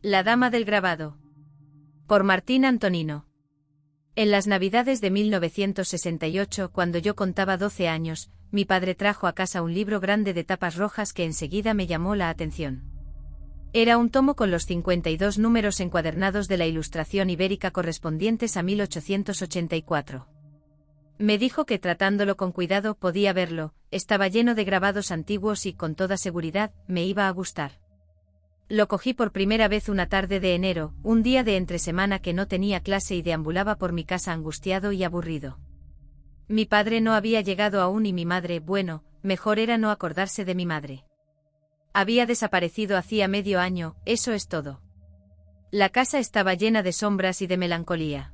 La dama del grabado. Por Martín Antonino. En las Navidades de 1968, cuando yo contaba 12 años, mi padre trajo a casa un libro grande de tapas rojas que enseguida me llamó la atención. Era un tomo con los 52 números encuadernados de la Ilustración ibérica correspondientes a 1884. Me dijo que tratándolo con cuidado podía verlo, estaba lleno de grabados antiguos y, con toda seguridad, me iba a gustar. Lo cogí por primera vez una tarde de enero, un día de entresemana que no tenía clase y deambulaba por mi casa angustiado y aburrido. Mi padre no había llegado aún y mi madre, bueno, mejor era no acordarse de mi madre. Había desaparecido hacía medio año, eso es todo. La casa estaba llena de sombras y de melancolía.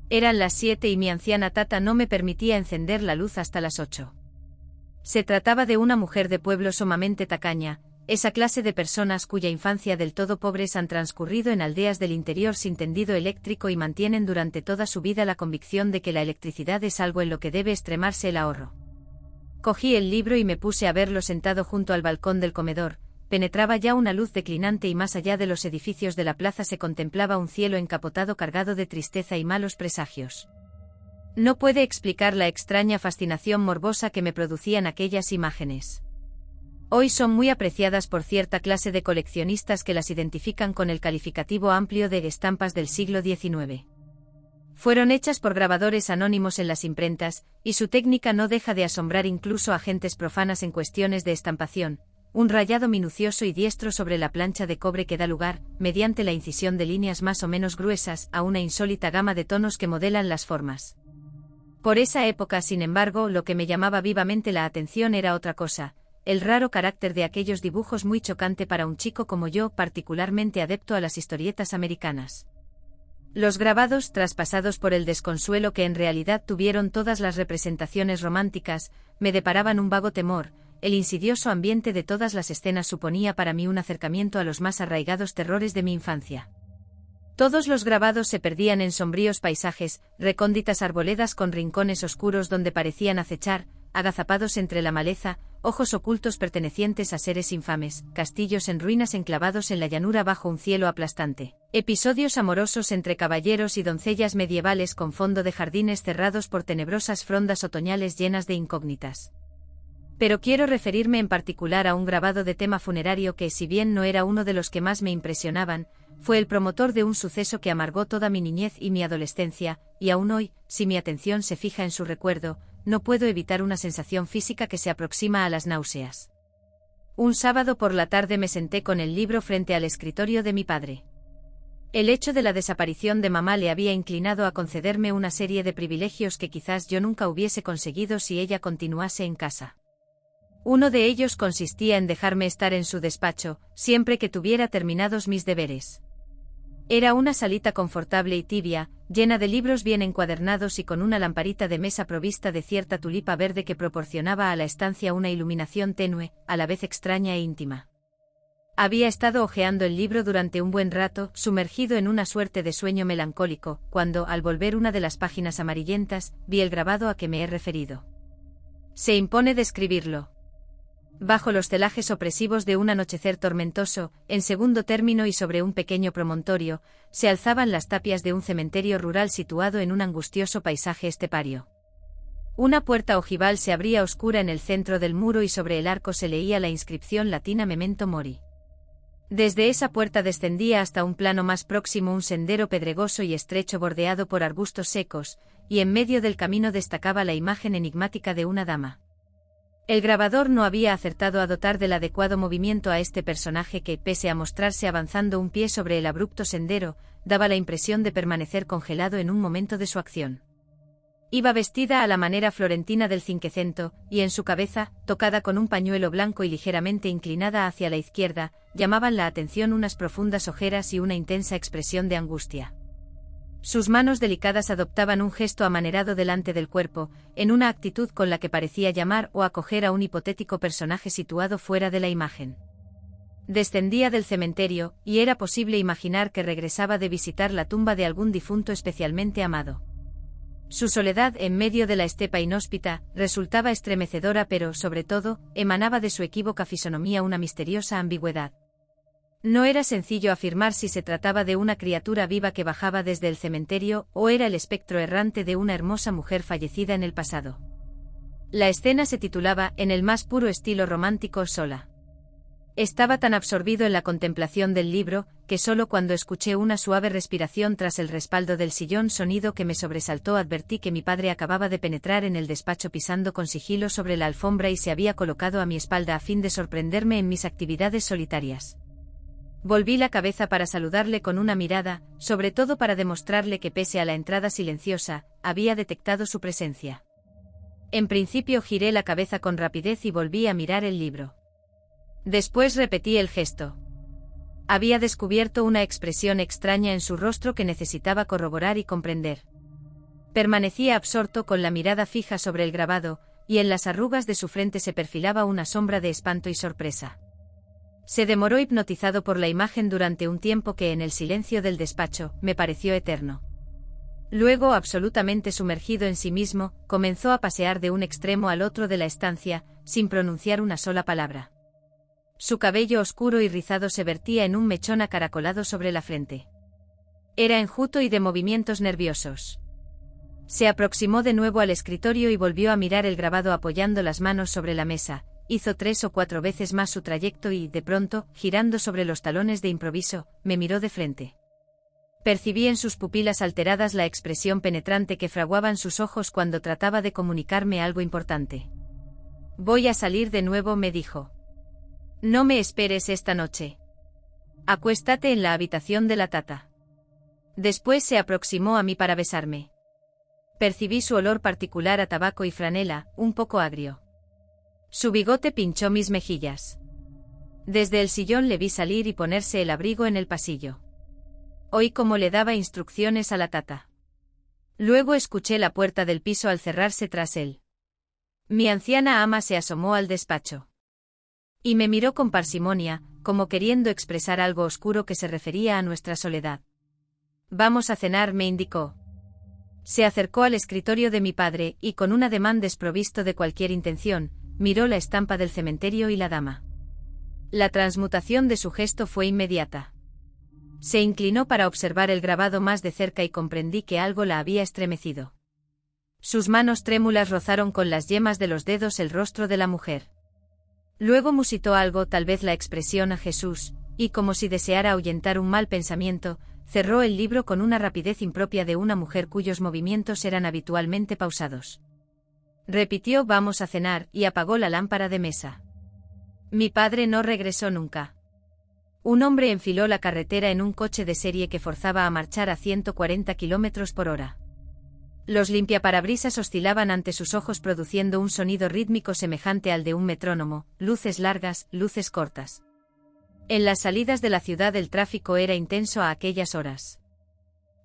Eran las 7 y mi anciana tata no me permitía encender la luz hasta las 8. Se trataba de una mujer de pueblo sumamente tacaña, esa clase de personas cuya infancia del todo pobres han transcurrido en aldeas del interior sin tendido eléctrico y mantienen durante toda su vida la convicción de que la electricidad es algo en lo que debe extremarse el ahorro. Cogí el libro y me puse a verlo sentado junto al balcón del comedor. Penetraba ya una luz declinante y más allá de los edificios de la plaza se contemplaba un cielo encapotado cargado de tristeza y malos presagios. No puede explicar la extraña fascinación morbosa que me producían aquellas imágenes. Hoy son muy apreciadas por cierta clase de coleccionistas que las identifican con el calificativo amplio de estampas del siglo XIX. Fueron hechas por grabadores anónimos en las imprentas, y su técnica no deja de asombrar incluso a gentes profanas en cuestiones de estampación. Un rayado minucioso y diestro sobre la plancha de cobre que da lugar, mediante la incisión de líneas más o menos gruesas, a una insólita gama de tonos que modelan las formas. Por esa época, sin embargo, lo que me llamaba vivamente la atención era otra cosa, el raro carácter de aquellos dibujos muy chocante para un chico como yo, particularmente adepto a las historietas americanas. Los grabados, traspasados por el desconsuelo que en realidad tuvieron todas las representaciones románticas, me deparaban un vago temor. El insidioso ambiente de todas las escenas suponía para mí un acercamiento a los más arraigados terrores de mi infancia. Todos los grabados se perdían en sombríos paisajes, recónditas arboledas con rincones oscuros donde parecían acechar, agazapados entre la maleza, ojos ocultos pertenecientes a seres infames, castillos en ruinas enclavados en la llanura bajo un cielo aplastante, episodios amorosos entre caballeros y doncellas medievales con fondo de jardines cerrados por tenebrosas frondas otoñales llenas de incógnitas. Pero quiero referirme en particular a un grabado de tema funerario que, si bien no era uno de los que más me impresionaban, fue el promotor de un suceso que amargó toda mi niñez y mi adolescencia, y aún hoy, si mi atención se fija en su recuerdo, no puedo evitar una sensación física que se aproxima a las náuseas. Un sábado por la tarde me senté con el libro frente al escritorio de mi padre. El hecho de la desaparición de mamá le había inclinado a concederme una serie de privilegios que quizás yo nunca hubiese conseguido si ella continuase en casa. Uno de ellos consistía en dejarme estar en su despacho, siempre que tuviera terminados mis deberes. Era una salita confortable y tibia, llena de libros bien encuadernados y con una lamparita de mesa provista de cierta tulipa verde que proporcionaba a la estancia una iluminación tenue, a la vez extraña e íntima. Había estado hojeando el libro durante un buen rato, sumergido en una suerte de sueño melancólico, cuando, al volver una de las páginas amarillentas, vi el grabado a que me he referido. Se impone describirlo. Bajo los celajes opresivos de un anochecer tormentoso, en segundo término y sobre un pequeño promontorio, se alzaban las tapias de un cementerio rural situado en un angustioso paisaje estepario. Una puerta ojival se abría oscura en el centro del muro y sobre el arco se leía la inscripción latina Memento Mori. Desde esa puerta descendía hasta un plano más próximo un sendero pedregoso y estrecho bordeado por arbustos secos, y en medio del camino destacaba la imagen enigmática de una dama. El grabador no había acertado a dotar del adecuado movimiento a este personaje que, pese a mostrarse avanzando un pie sobre el abrupto sendero, daba la impresión de permanecer congelado en un momento de su acción. Iba vestida a la manera florentina del Cinquecento, y en su cabeza, tocada con un pañuelo blanco y ligeramente inclinada hacia la izquierda, llamaban la atención unas profundas ojeras y una intensa expresión de angustia. Sus manos delicadas adoptaban un gesto amanerado delante del cuerpo, en una actitud con la que parecía llamar o acoger a un hipotético personaje situado fuera de la imagen. Descendía del cementerio, y era posible imaginar que regresaba de visitar la tumba de algún difunto especialmente amado. Su soledad en medio de la estepa inhóspita resultaba estremecedora, pero, sobre todo, emanaba de su equívoca fisonomía una misteriosa ambigüedad. No era sencillo afirmar si se trataba de una criatura viva que bajaba desde el cementerio o era el espectro errante de una hermosa mujer fallecida en el pasado. La escena se titulaba, en el más puro estilo romántico, Sola. Estaba tan absorbido en la contemplación del libro, que solo cuando escuché una suave respiración tras el respaldo del sillón, sonido que me sobresaltó, advertí que mi padre acababa de penetrar en el despacho pisando con sigilo sobre la alfombra y se había colocado a mi espalda a fin de sorprenderme en mis actividades solitarias. Volví la cabeza para saludarle con una mirada, sobre todo para demostrarle que pese a la entrada silenciosa, había detectado su presencia. En principio giré la cabeza con rapidez y volví a mirar el libro. Después repetí el gesto. Había descubierto una expresión extraña en su rostro que necesitaba corroborar y comprender. Permanecía absorto con la mirada fija sobre el grabado, y en las arrugas de su frente se perfilaba una sombra de espanto y sorpresa. Se demoró hipnotizado por la imagen durante un tiempo que en el silencio del despacho me pareció eterno. Luego, absolutamente sumergido en sí mismo, comenzó a pasear de un extremo al otro de la estancia, sin pronunciar una sola palabra. Su cabello oscuro y rizado se vertía en un mechón acaracolado sobre la frente. Era enjuto y de movimientos nerviosos. Se aproximó de nuevo al escritorio y volvió a mirar el grabado apoyando las manos sobre la mesa. Hizo 3 o 4 veces más su trayecto y, de pronto, girando sobre los talones de improviso, me miró de frente. Percibí en sus pupilas alteradas la expresión penetrante que fraguaban sus ojos cuando trataba de comunicarme algo importante. «Voy a salir de nuevo», me dijo. «No me esperes esta noche. Acuéstate en la habitación de la Tata». Después se aproximó a mí para besarme. Percibí su olor particular a tabaco y franela, un poco agrio. Su bigote pinchó mis mejillas. Desde el sillón le vi salir y ponerse el abrigo en el pasillo. Oí cómo le daba instrucciones a la Tata. Luego escuché la puerta del piso al cerrarse tras él. Mi anciana ama se asomó al despacho. Y me miró con parsimonia, como queriendo expresar algo oscuro que se refería a nuestra soledad. «Vamos a cenar», me indicó. Se acercó al escritorio de mi padre y, con un ademán desprovisto de cualquier intención, miró la estampa del cementerio y la dama. La transmutación de su gesto fue inmediata. Se inclinó para observar el grabado más de cerca y comprendí que algo la había estremecido. Sus manos trémulas rozaron con las yemas de los dedos el rostro de la mujer. Luego musitó algo, tal vez la expresión a Jesús, y como si deseara ahuyentar un mal pensamiento, cerró el libro con una rapidez impropia de una mujer cuyos movimientos eran habitualmente pausados. Repitió «vamos a cenar» y apagó la lámpara de mesa. Mi padre no regresó nunca. Un hombre enfiló la carretera en un coche de serie que forzaba a marchar a 140 km por hora. Los limpiaparabrisas oscilaban ante sus ojos produciendo un sonido rítmico semejante al de un metrónomo, luces largas, luces cortas. En las salidas de la ciudad el tráfico era intenso a aquellas horas.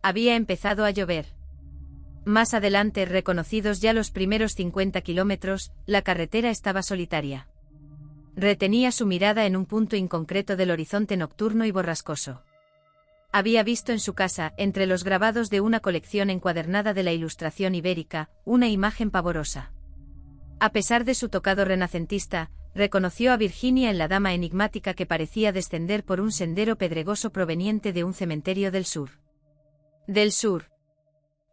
Había empezado a llover. Más adelante, reconocidos ya los primeros 50 kilómetros, la carretera estaba solitaria. Retenía su mirada en un punto inconcreto del horizonte nocturno y borrascoso. Había visto en su casa, entre los grabados de una colección encuadernada de la Ilustración ibérica, una imagen pavorosa. A pesar de su tocado renacentista, reconoció a Virginia en la dama enigmática que parecía descender por un sendero pedregoso proveniente de un cementerio del sur. Del sur.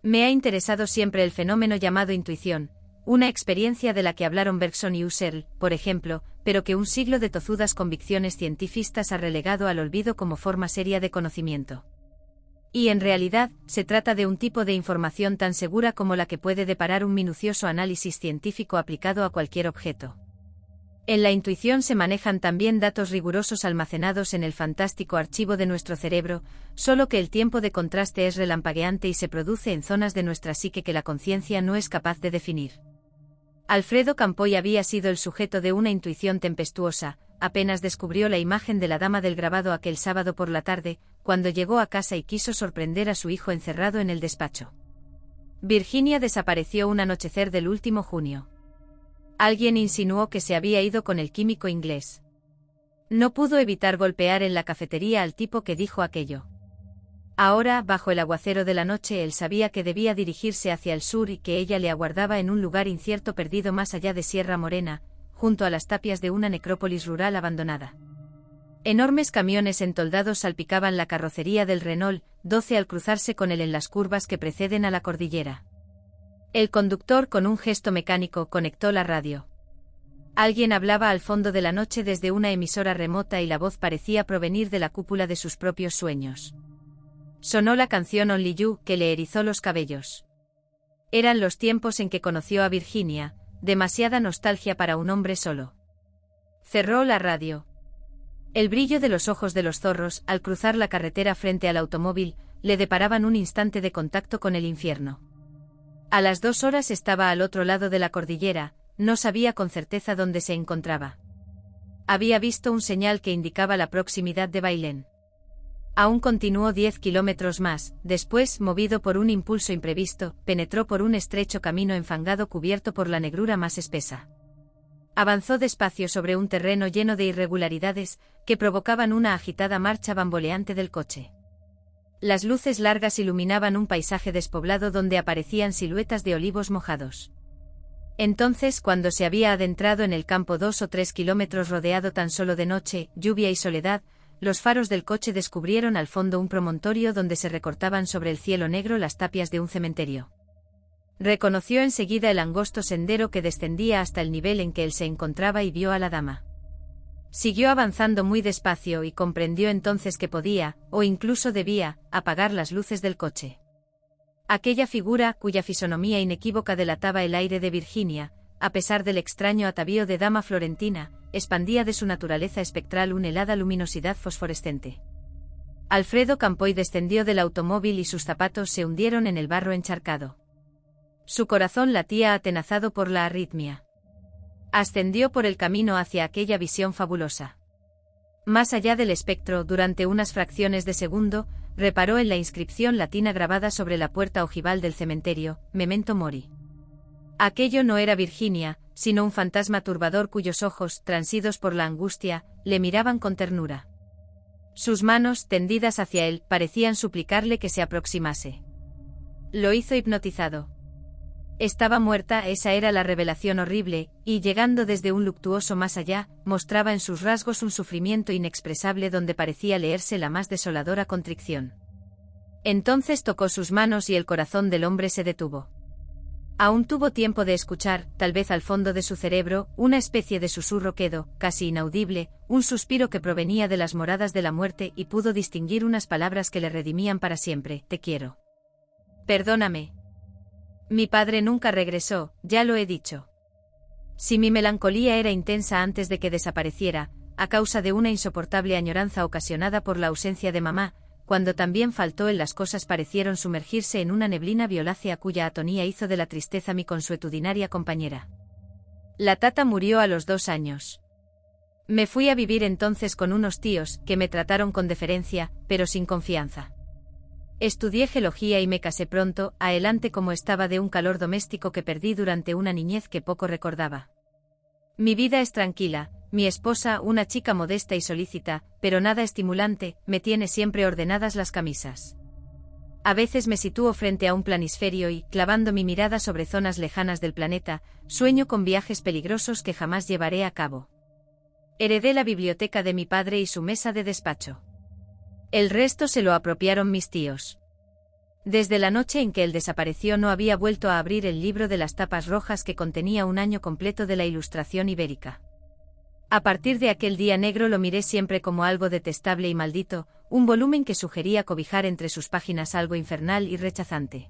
Me ha interesado siempre el fenómeno llamado intuición, una experiencia de la que hablaron Bergson y Husserl, por ejemplo, pero que un siglo de tozudas convicciones cientifistas ha relegado al olvido como forma seria de conocimiento. Y en realidad, se trata de un tipo de información tan segura como la que puede deparar un minucioso análisis científico aplicado a cualquier objeto. En la intuición se manejan también datos rigurosos almacenados en el fantástico archivo de nuestro cerebro, solo que el tiempo de contraste es relampagueante y se produce en zonas de nuestra psique que la conciencia no es capaz de definir. Alfredo Campoy había sido el sujeto de una intuición tempestuosa, apenas descubrió la imagen de la dama del grabado aquel sábado por la tarde, cuando llegó a casa y quiso sorprender a su hijo encerrado en el despacho. Virginia desapareció un anochecer del último junio. Alguien insinuó que se había ido con el químico inglés. No pudo evitar golpear en la cafetería al tipo que dijo aquello. Ahora, bajo el aguacero de la noche, él sabía que debía dirigirse hacia el sur y que ella le aguardaba en un lugar incierto perdido más allá de Sierra Morena, junto a las tapias de una necrópolis rural abandonada. Enormes camiones entoldados salpicaban la carrocería del Renault 12 al cruzarse con él en las curvas que preceden a la cordillera. El conductor, con un gesto mecánico, conectó la radio. Alguien hablaba al fondo de la noche desde una emisora remota y la voz parecía provenir de la cúpula de sus propios sueños. Sonó la canción Only You, que le erizó los cabellos. Eran los tiempos en que conoció a Virginia, demasiada nostalgia para un hombre solo. Cerró la radio. El brillo de los ojos de los zorros, al cruzar la carretera frente al automóvil, le deparaban un instante de contacto con el infierno. A las 2 horas estaba al otro lado de la cordillera, no sabía con certeza dónde se encontraba. Había visto un señal que indicaba la proximidad de Bailén. Aún continuó 10 kilómetros más, después, movido por un impulso imprevisto, penetró por un estrecho camino enfangado cubierto por la negrura más espesa. Avanzó despacio sobre un terreno lleno de irregularidades, que provocaban una agitada marcha bamboleante del coche. Las luces largas iluminaban un paisaje despoblado donde aparecían siluetas de olivos mojados. Entonces, cuando se había adentrado en el campo 2 o 3 kilómetros rodeado tan solo de noche, lluvia y soledad, los faros del coche descubrieron al fondo un promontorio donde se recortaban sobre el cielo negro las tapias de un cementerio. Reconoció enseguida el angosto sendero que descendía hasta el nivel en que él se encontraba y vio a la dama. Siguió avanzando muy despacio y comprendió entonces que podía, o incluso debía, apagar las luces del coche. Aquella figura, cuya fisonomía inequívoca delataba el aire de Virginia, a pesar del extraño atavío de dama florentina, expandía de su naturaleza espectral una helada luminosidad fosforescente. Alfredo Campoy descendió del automóvil y sus zapatos se hundieron en el barro encharcado. Su corazón latía atenazado por la arritmia. Ascendió por el camino hacia aquella visión fabulosa. Más allá del espectro, durante unas fracciones de segundo, reparó en la inscripción latina grabada sobre la puerta ojival del cementerio, Memento Mori. Aquello no era Virginia, sino un fantasma turbador cuyos ojos, transidos por la angustia, le miraban con ternura. Sus manos, tendidas hacia él, parecían suplicarle que se aproximase. Lo hizo hipnotizado. Estaba muerta, esa era la revelación horrible, y llegando desde un luctuoso más allá, mostraba en sus rasgos un sufrimiento inexpresable donde parecía leerse la más desoladora contrición. Entonces tocó sus manos y el corazón del hombre se detuvo. Aún tuvo tiempo de escuchar, tal vez al fondo de su cerebro, una especie de susurro quedo, casi inaudible, un suspiro que provenía de las moradas de la muerte y pudo distinguir unas palabras que le redimían para siempre: te quiero. Perdóname. Mi padre nunca regresó, ya lo he dicho. Si mi melancolía era intensa antes de que desapareciera, a causa de una insoportable añoranza ocasionada por la ausencia de mamá, cuando también faltó él las cosas parecieron sumergirse en una neblina violácea cuya atonía hizo de la tristeza mi consuetudinaria compañera. La tata murió a los 2 años. Me fui a vivir entonces con unos tíos, que me trataron con deferencia, pero sin confianza. Estudié geología y me casé pronto, adelante como estaba de un calor doméstico que perdí durante una niñez que poco recordaba. Mi vida es tranquila, mi esposa, una chica modesta y solícita, pero nada estimulante, me tiene siempre ordenadas las camisas. A veces me sitúo frente a un planisferio y, clavando mi mirada sobre zonas lejanas del planeta, sueño con viajes peligrosos que jamás llevaré a cabo. Heredé la biblioteca de mi padre y su mesa de despacho. El resto se lo apropiaron mis tíos. Desde la noche en que él desapareció no había vuelto a abrir el libro de las tapas rojas que contenía un año completo de la Ilustración ibérica. A partir de aquel día negro lo miré siempre como algo detestable y maldito, un volumen que sugería cobijar entre sus páginas algo infernal y rechazante.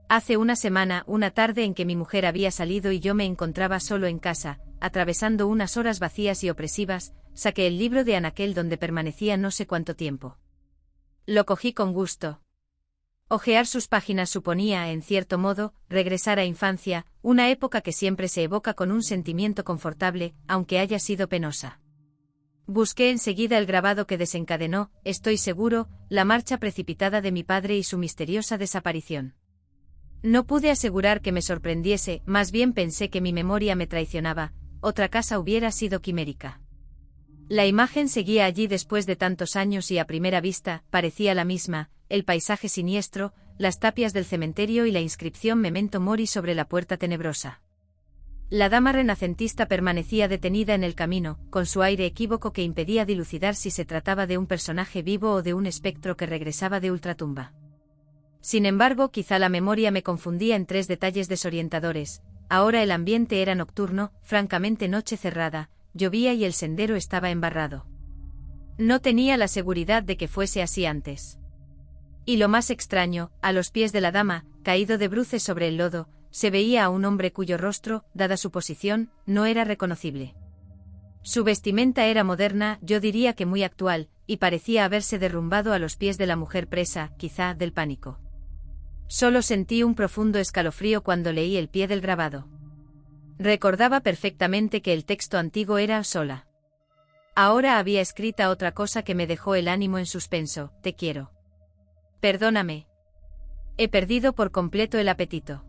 Hace una semana, una tarde en que mi mujer había salido y yo me encontraba solo en casa, atravesando unas horas vacías y opresivas, saqué el libro de anaquel donde permanecía no sé cuánto tiempo. Lo cogí con gusto. Hojear sus páginas suponía, en cierto modo, regresar a infancia, una época que siempre se evoca con un sentimiento confortable, aunque haya sido penosa. Busqué enseguida el grabado que desencadenó, estoy seguro, la marcha precipitada de mi padre y su misteriosa desaparición. No pude asegurar que me sorprendiese, más bien pensé que mi memoria me traicionaba, otra casa hubiera sido quimérica. La imagen seguía allí después de tantos años y a primera vista, parecía la misma, el paisaje siniestro, las tapias del cementerio y la inscripción Memento Mori sobre la puerta tenebrosa. La dama renacentista permanecía detenida en el camino, con su aire equívoco que impedía dilucidar si se trataba de un personaje vivo o de un espectro que regresaba de ultratumba. Sin embargo, quizá la memoria me confundía en 3 detalles desorientadores. Ahora el ambiente era nocturno, francamente noche cerrada, llovía y el sendero estaba embarrado. No tenía la seguridad de que fuese así antes. Y lo más extraño, a los pies de la dama, caído de bruces sobre el lodo, se veía a un hombre cuyo rostro, dada su posición, no era reconocible. Su vestimenta era moderna, yo diría que muy actual, y parecía haberse derrumbado a los pies de la mujer presa, quizá, del pánico. Solo sentí un profundo escalofrío cuando leí el pie del grabado. Recordaba perfectamente que el texto antiguo era sola. Ahora había escrita otra cosa que me dejó el ánimo en suspenso: te quiero. Perdóname. He perdido por completo el apetito.